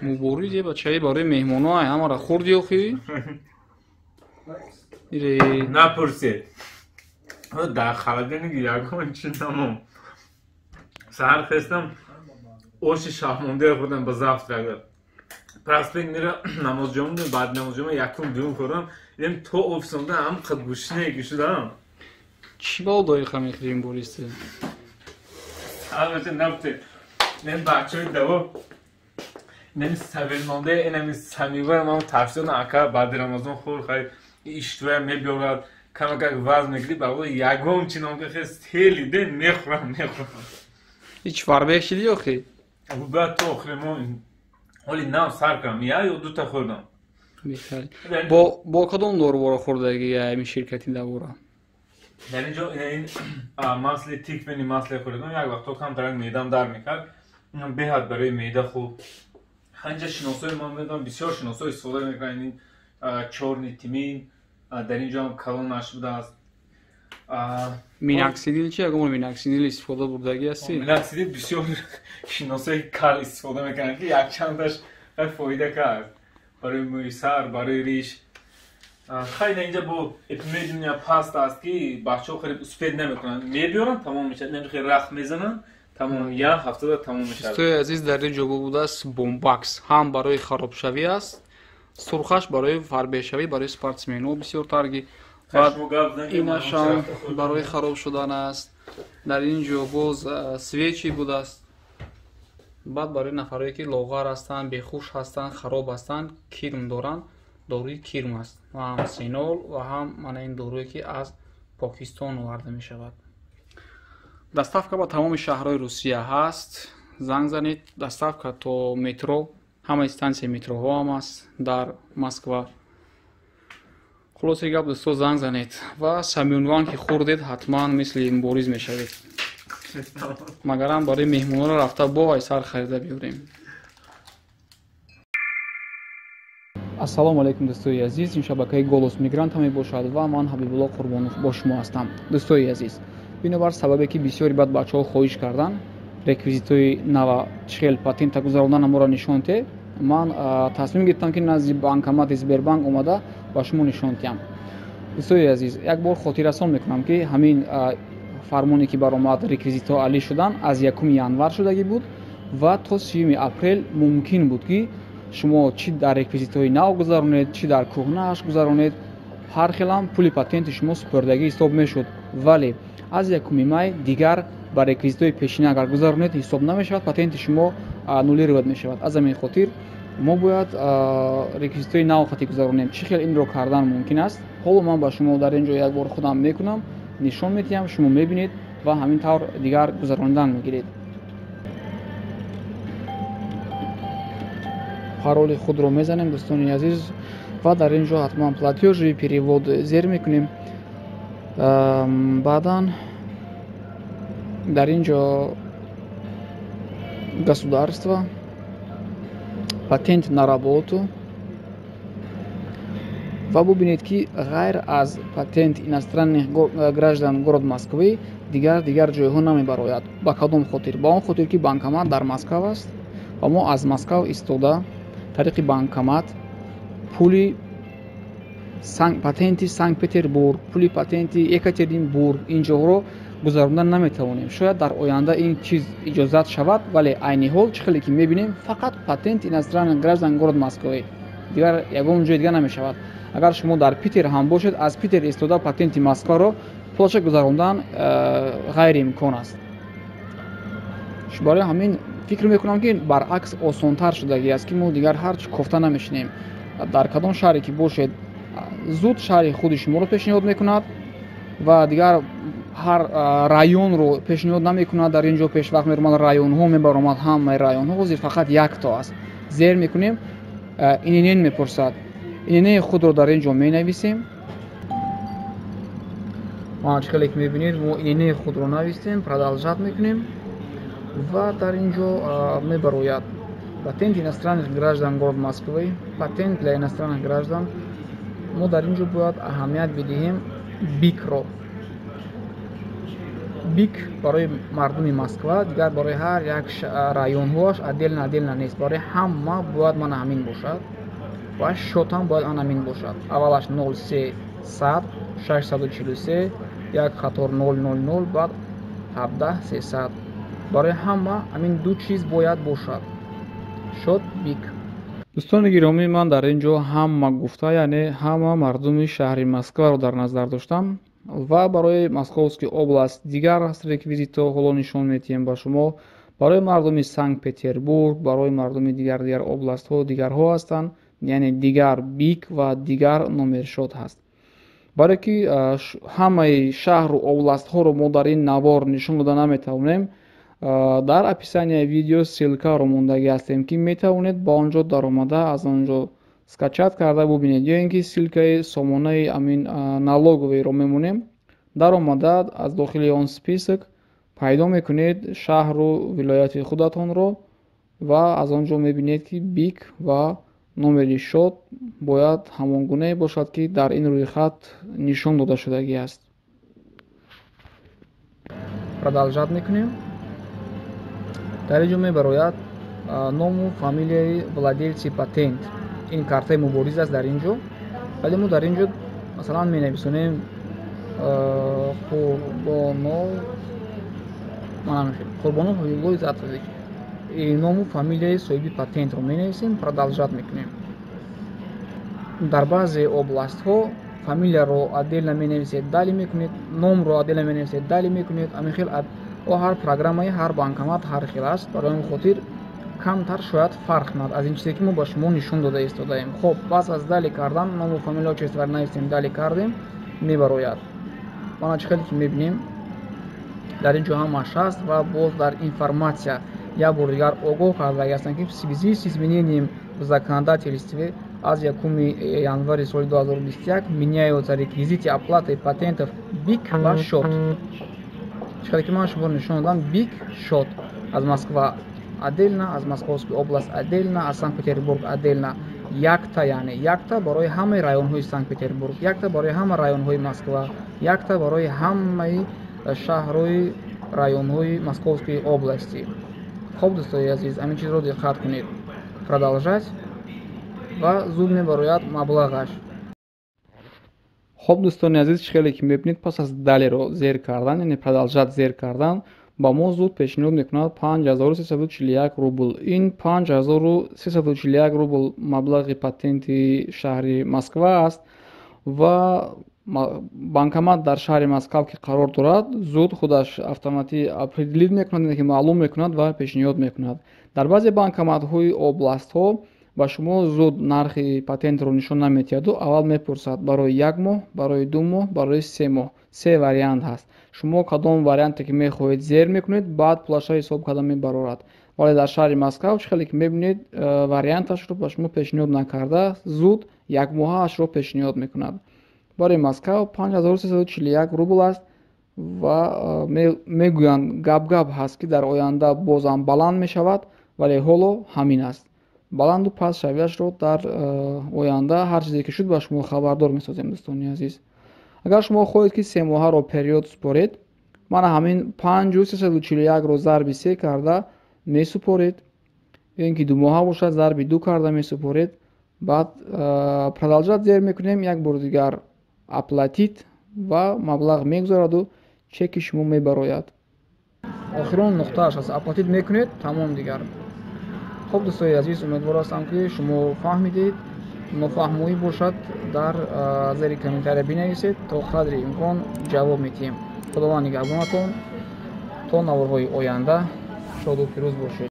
муборизе бачаи барои меҳмонои ҳамаро хӯрди охӣ? Напурсед. Дар холодильник ягон чӣ намон. Саҳар хестам оши шаҳмонда хӯрдам ба завтра. Проспект мера намозҷома, баъд намозҷома якум дуюм хӯрдам. Дидем то офис омадам ҳам қад гӯшнае шудам. Чӣ бал дори хамехӯрӣ ин бориста? Албатта нафте. Нем бачаҳои даво. Нем сабелмонда, инами самива ман тавсия ака баъди рамазон хӯр хай иштоя мебиёрад. Камакак вазн мегирӣ бағои ягон чинон хест ҳелиде мехӯрам. Ҳеҷ фарбеҳ шидӣ охӣ? Баъд то охири мо ҳоли нав сар кардам. Я ё дута хӯрдам. Беҳтарин. Бо кадом доруворо хӯрдагӣ ҳамин ширкати давора? Дар инҷо ин масли тиквени масле хӯрдам. Як вақто камтарак меъдам дар мекард. Беҳад барои меъда хуб. Ҳанҷа шиносои ман медонам бисёр шиносо истифода мекарданд. Ин чорни тимин дар инҷо ҳам калонаш будааст. Миноксидил чӣ? Ягон миноксидил истифода бурдагӣ ҳастӣ? Миноксидил бисёр шиносои кал истифода мекарданд ки якчандаш фоида кард барои мӯи сар, барои риш. Хайна инҷа бо эпимедия паст аст ки бачаҳо хеле успед намекунанд. Мебиёранд тамом мешавад. Нехе рахт мезананд. Тамом як ҳафтада тамом мешавад. Достои азиз дар инҷо будааст бомбакс. Ҳам барои харобшавӣ аст. Сурхаш барои фарбеҳшавӣ барои спортсменҳо бисёр тарги. Инашам барои хароб шудан аст. Дар инҷо боз свечи будааст. баъд барои нафарое ки лоғар ҳастанд, бехуш ҳастанд, хароб ҳастанд, кирм доранд, доруи кирм аст. ва ҳам сенол ва ҳам мана ин доруе ки аз Покистон оварда мешавад. Доставка ба тамоми шаҳрҳои Русия ҳаст. Занг занед, доставка то метро, ҳамаи стансияи метроҳо ҳам аст дар Москва. Хулоси гап дӯсто занг занед ва самиёнван ки хӯрдед ҳатман мисли мубориз мешавед. Магарам барои меҳмонро рафта бовай сар харида биёрем. ассалому алайкум дӯстои азиз, ин шабакаи голос мигранта мебошад ва ман Ҳабибулло Қурбонов бо шумо ҳастам. Дӯстои азиз, бинобар сабабе ки бисёри баъд бачаҳо хоҳиш карданд реквизитои нава чӣ хел патента гузарондан моро нишон те, ман тасмим гирифтам ки назди банкомати Сбербанк омада ба шумо нишон диҳам. дӯстои азиз, як бор хотиррасон мекунам ки ҳамин фармоне ки баромад реквизитҳо алӣ шудан аз 1 январ шудагӣ буд ва то 30 апрел мумкин буд ки шумо чӣ дар реквизитҳои нав гузаронед, чӣ дар кӯҳнааш гузаронед, ҳар хелам пули патенти шумо супурдагӣ ҳисоб мешуд. Вале аз 1 май дигар ба реквизитҳои пешина агар гузаронед ҳисоб намешавад, патенти шумо аннулировад мешавад. Аз ҳамин хотир мо бояд реквизитҳои нав хати гузаронем. Чӣ хел инро кардан мумкин аст? ҳоло ман ба шумо дар ин ҷо як бор худам мекунам, нишон медиҳам, шумо мебинед ва ҳамин тавр дигар гузаронидан мегиред. пароли худро мезанем дӯстони азиз ва дар ин ҷо ҳатман платёжи перевод зер мекунем. баъдан дар ин ҷо государство, патент на работу ва бубинед ки ғайр аз патент иностранных граждан город Москвы дигар ҷойҳо намебарояд. Ба кадом хотир? Ба он хотир ки банкомат дар Москав аст ва мо аз Москав истода тариқи банкомат пули патенти Санкт Петербург, пули патенти Екатеринбург ин ҷоҳро гузарондан наметавонем. Шояд дар оянда ин чиз иҷозат шавад, вале айни ҳол чӣ хеле ки мебинем фақат патент иностранных граждан город Москвы, дигар ягон ҷои дигар намешавад. Агар шумо дар Питер ҳам бошед, аз Питер истода патенти Москваро пулаша гузарондан ғайриимкон аст. барои ҳамин фикр мекунам ки баръакс осонтар шудагӣ аст ки мо дигар ҳарчи кофта намешинем. Дар кадом шаҳре ки бошед зуд шаҳри худи шуморо пешниҳод мекунад ва дигар ҳар районро пешниҳод намекунад. Дар ин ҷо пешвақт меромад районҳо мебаромад, ҳамаи районҳо ҳозир фақат якто аст. зер мекунем, ининен мепурсад, ининеи худро дар ин ҷо менависем. чӣ хеле ки мебинед мо ининеи худро навистем, продолжат мекунем ва дар ин ҷо мебарояд патент иностранных граждан город Москвы, патент для иностранных граждан. Мо дар ин ҷо бояд аҳамият бидиҳем бикро. бик барои мардуми Москва, дигар барои ҳар як районҳоаш отдельно нест. Барои ҳама бояд мана ҳамин бошад ва шотам бояд анамин бошад. Аввалаш 0300 643 1 қатор 000 баъд 17 300. барои ҳама ҳамин ду чиз бояд бошад. Шот бик. дӯстони гиромӣ, ман дар ин ҷо ҳама гуфта, яъне ҳама мардуми шаҳри Москваро дар назар доштам ва барои Московский област дигар аст реквизитҳо ҳоло нишон медиҳем ба шумо. барои мардуми Санкт-Петербург, барои мардуми дигар областҳо дигарҳо ҳастанд, яъне дигар бик ва дигар номершот ҳаст. барое ки ҳамаи шаҳру областҳоро мо дар ин навор нишон дода наметавонем, дар описанияи видео ссилкаро мондагӣ ҳастем ки метавонед ба он ҷо даромада аз он ҷо скачат карда бубинед, ё ин ки ссилкаи сомонаи амин налоговиро мемонем. даромада аз дохили он список пайдо мекунед шаҳру вилояти худатонро ва аз он ҷо мебинед ки бик ва номери шот бояд ҳамон гунае бошад ки дар ин рӯйхат нишон дода шудагӣ аст. продолжат мекунем. дар ин ҷо мебарояд ному фамилияи владельци патент. ин картаи мубориз аст дар ин ҷо, вале мо дар ин ҷо масалан менависонем Қурбонов Ҳабибуллои Затович. ному фамилияи соҳиби патентро менависем, продолжат мекунем. дар баъзе областҳо фамилияро отдельно менависед, дали мекунед, номро отдельно менависед, дали мекунед. Амин хел ҳар программаи ҳар банкомат ҳар хел аст. барои ин хотир камтар шояд фарқ кунад аз ин чизе ки мо ба шумо нишон дода истодаем. хоб бас аз дали кардан ному фамилияо чизвар нависем, дали кардем, мебарояд. мана чӣ хеле ки мебинем дар ин ҷо ҳамаш ҳаст ва боз дар информатсия як бор дигар огоҳ кардаги ҳастанд ки в связи с изменением в законодательстве аз 1 январи соли 2021 меняются реквизити оплаты патентов БИК ва ШОТ. чӣ хеле ки ман шумо нишон додам, БИК, ШОТ аз Москва отдельно, аз Московской област отдельно, аз Санкт-Петербург отдельно. якта, яъне якта барои ҳамаи районҳои Санкт-Петербург, якта барои ҳама районҳои Москва, якта барои ҳамаи шаҳрҳои районҳои Московской области. хоб дӯстои азиз, ҳамин чизро диққат кунед. продолжать ва зуд мебарояд маблағаш. хоб дӯстони азиз, чӣ хеле ки мебинед пас аз далеро зер кардан, яъне продолжать зер кардан, ба мо зуд пешниҳод мекунад 5341 рубл. ин 5341 рубл маблағи патенти шаҳри Москва аст ва банкомат дар шаҳри Москва ки қарор дорад, зуд худаш автоматӣ определит мекунад, ки маълум мекунад ва пешниҳод мекунад. дар баъзе банкоматҳои областҳо ба шумо зуд нархи патентро нишон наметиҳаду, аввал мепурсад барои 1 моҳ, барои 2 моҳ, барои 3 моҳ. 3 вариант ҳаст. шумо кадом варианте ки мехоҳед зер мекунед, баъд пулаша ҳисоб карда мебарорад. вале дар шаҳри Москва чӣ хеле ки мебинед варианташро ба шумо пешниҳод накарда, зуд 1 моҳаашро пешниҳод мекунад. барои Москва 5341 рубл аст ва мегӯянд гап ҳаст ки дар оянда бозам баланд мешавад, вале ҳоло ҳамин аст. баланду паст шавиашро дар оянда ҳар чизе ки шуд ба шумо хабардор месозем. дӯстони азиз, агар шумо хоҳед ки 3 моҳаро период супоред, мана ҳамин 5341ро зарби 3 карда месупоред, ё ин ки 2 моҳа бошад зарби 2 карда месупоред. баъд продолжать зер мекунем, як бор дигар оплатит ва маблағ мегузараду чеки шумо мебарояд. охирон нуқтааш аст, оплатит мекунед, тамом дигар. хоб дӯстои азиз, умедвор ҳастам ки шумо фаҳмидед. нофаҳмоӣ бошад дар зери комментария бинависед, то қадри имкон ҷавоб медиҳем. худованд нигаҳбонатон. то наворҳои оянда шоду пирӯз бошед.